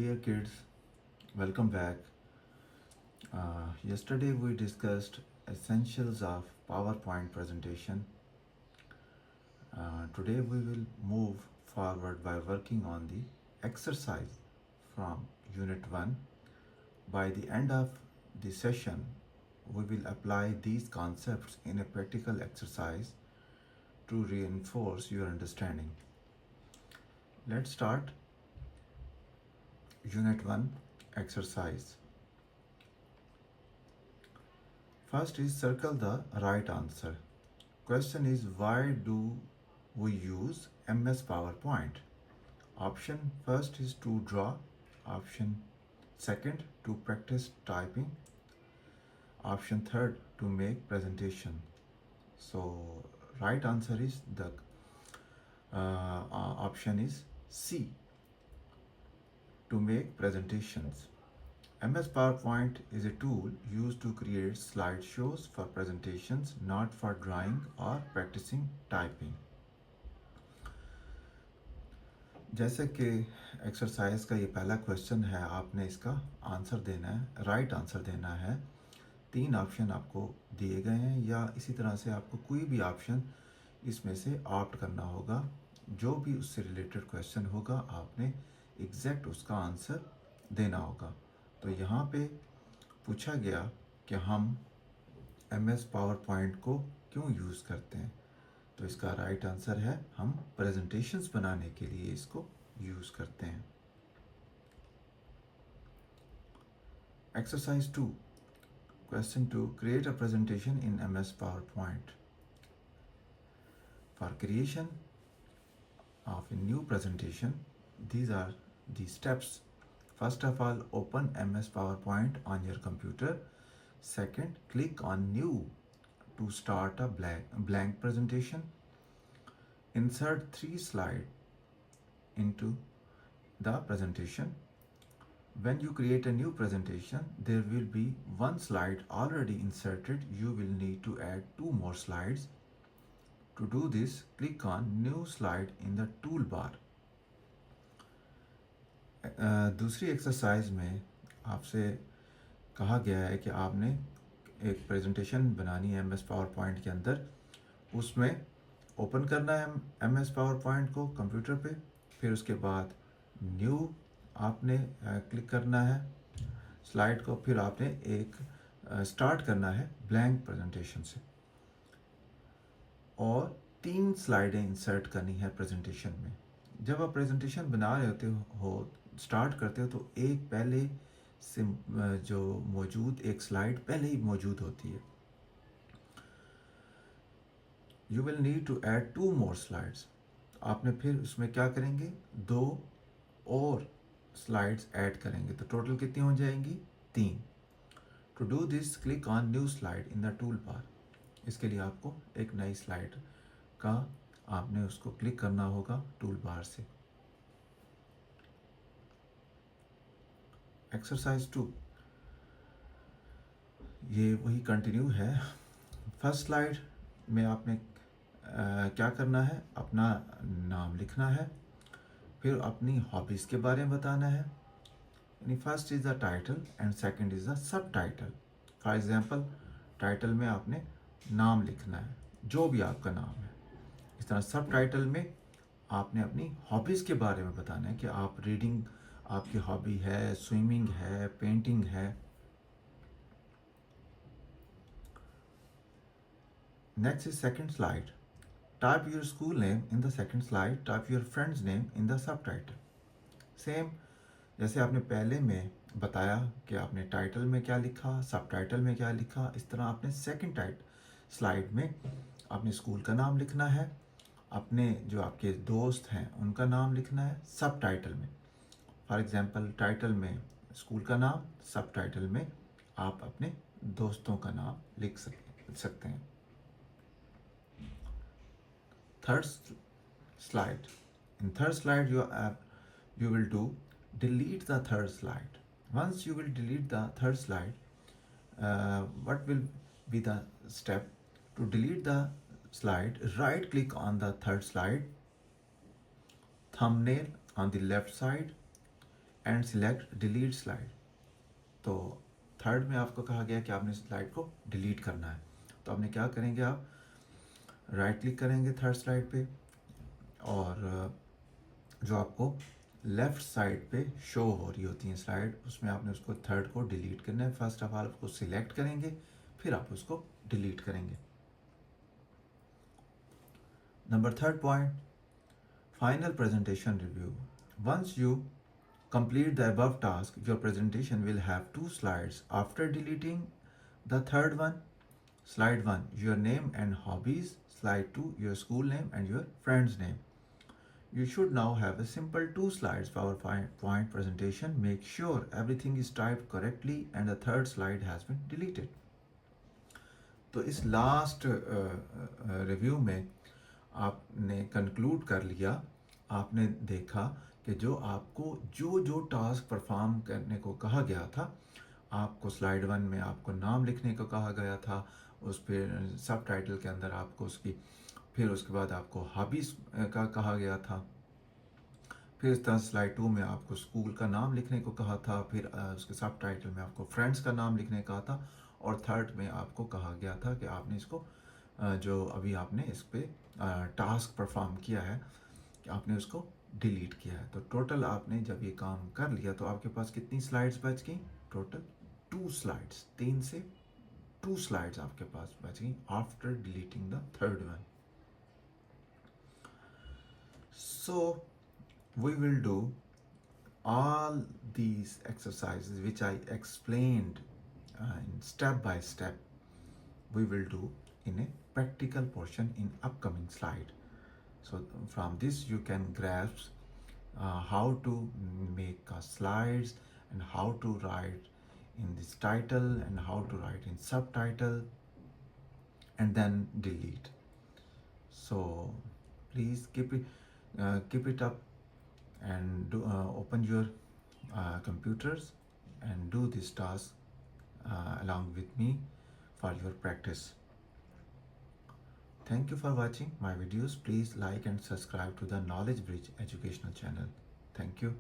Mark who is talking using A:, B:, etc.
A: Dear kids, welcome back. Yesterday we discussed essentials of PowerPoint presentation. Today we will move forward by working on the exercise from Unit 1. By the end of the session, we will apply these concepts in a practical exercise to reinforce your understanding. Let's start Unit 1 exercise. First is circle the right answer. Question is, why do we use MS PowerPoint? Option first is to draw. Option second to practice typing. Option third to make presentation. So right answer is the option is C, to make presentations. MS PowerPoint is a tool used to create slideshows for presentations, not for drawing or practicing typing. जैसे कि exercise का ये पहला question है, आपने इसका answer देना है, राइट आंसर देना है। 3 ऑप्शन आपको दिए गए हैं, या इसी तरह से आपको कोई भी ऑप्शन इसमें से ऑप्ट करना होगा। जो भी उससे रिलेटेड क्वेश्चन होगा, आपने एग्जैक्ट उसका आंसर देना होगा। तो यहाँ पे पूछा गया कि हम MS PowerPoint को क्यों यूज़ करते हैं, तो इसका राइट आंसर है हम प्रेजेंटेशंस बनाने के लिए इसको यूज़ करते हैं। Exercise 2, question 2, create a presentation in MS PowerPoint. For creation of a new presentation, these are the steps. First of all, open MS PowerPoint on your computer. Second, click on New to start a blank presentation. Insert 3 slides into the presentation. When you create a new presentation, there will be 1 slide already inserted. You will need to add 2 more slides. To do this, click on New Slide in the toolbar. दूसरी exercise में आपसे कहा गया है कि आपने एक presentation बनानी है MS PowerPoint के अंदर। उसमें ओपन करना है MS PowerPoint को कंप्यूटर पे, फिर उसके बाद न्यू आपने क्लिक करना है स्लाइड को, फिर आपने एक स्टार्ट करना है ब्लैंक प्रेजेंटेशन से, और 3 स्लाइडें इंसर्ट करनी है प्रेजेंटेशन में। जब आप प्रेजेंटेशन बना रहे होते हो, स्टार्ट करते हो, तो एक पहले से जो मौजूद एक स्लाइड पहले ही मौजूद होती है। You will need to add 2 more slides. आपने फिर उसमें क्या करेंगे, 2 और स्लाइड्स ऐड करेंगे, तो टोटल कितनी हो जाएंगी, 3। To do this, click on new slide in the tool bar. इसके लिए आपको एक नई स्लाइड का आपने उसको क्लिक करना होगा टूल बार से। एक्सरसाइज 2, ये वही कंटिन्यू है। फर्स्ट स्लाइड में आपने क्या करना है, अपना नाम लिखना है, फिर अपनी हॉबीज़ के बारे में बताना है। यानी first is the title and second is the sub title. For example, title में आपने नाम लिखना है, जो भी आपका नाम है। इस तरह सब टाइटल में आपने अपनी हॉबीज़ के बारे में बताना है कि आप रीडिंग आपकी हॉबी है, स्विमिंग है, पेंटिंग है। Next is second slide. Type your school name in the second slide, type your friends name in the sub title. Same जैसे आपने पहले में बताया कि आपने टाइटल में क्या लिखा, सब टाइटल में क्या लिखा, इस तरह आपने सेकंड स्लाइड में अपने स्कूल का नाम लिखना है, अपने जो आपके दोस्त हैं उनका नाम लिखना है सब टाइटल में। फॉर एग्जांपल, टाइटल में स्कूल का नाम, सब टाइटल में आप अपने दोस्तों का नाम लिख सकते हैं। Third slide. In third slide you will do delete the third slide. Once you will delete the third slide, what will be the step to delete the slide? Right click on the third slide, thumbnail on the left side, and select delete slide. तो third में आपको कहा गया कि आपने slide को delete करना है। तो आपने क्या करेंगे, आप राइट क्लिक करेंगे थर्ड स्लाइड पे, और जो आपको लेफ्ट साइड पे शो हो रही होती है स्लाइड, उसमें आपने उसको थर्ड को डिलीट करना है। फर्स्ट ऑफ ऑल उसको सिलेक्ट करेंगे, फिर आप उसको डिलीट करेंगे। Number third point, final presentation review. Once you complete the above task, your presentation will have two slides. After deleting the third one, slide 1, your name and hobbies. Slide 2, your school name and your friend's name. You should now have a simple two slides PowerPoint presentation. Make sure everything is typed correctly and the third slide has been deleted. तो इस last review में आपने conclude कर लिया, आपने देखा कि जो आपको जो जो टास्क परफॉर्म करने को कहा गया था, आपको स्लाइड 1 में आपको नाम लिखने को कहा गया था, उस पर सब टाइटल के अंदर आपको उसकी, फिर उसके बाद आपको हॉबीज़ का कहा गया था, फिर इस तरह स्लाइड 2 में आपको स्कूल का नाम लिखने को कहा था, फिर उसके सब टाइटल में आपको फ्रेंड्स का नाम लिखने का था, और थर्ड में आपको कहा गया था कि आपने इसको जो अभी आपने इस पे टास्क परफॉर्म किया है कि आपने उसको डिलीट किया है। तो टोटल आपने जब ये काम कर लिया तो आपके पास कितनी स्लाइड्स बच गई? टोटल 2 स्लाइड्स, 3 से 2 स्लाइड्स आपके पास बच गई after deleting the third one. So we will do all these exercises which I explained in step by step. We will do in a practical portion in upcoming slide. So from this you can grasp how to make slides and how to write in this title and how to write in subtitle and then delete. So please keep it up and open your computers and do this task along with me for your practice. Thank you for watching my videos. Please like and subscribe to the Knowledge Bridge educational channel. Thank you.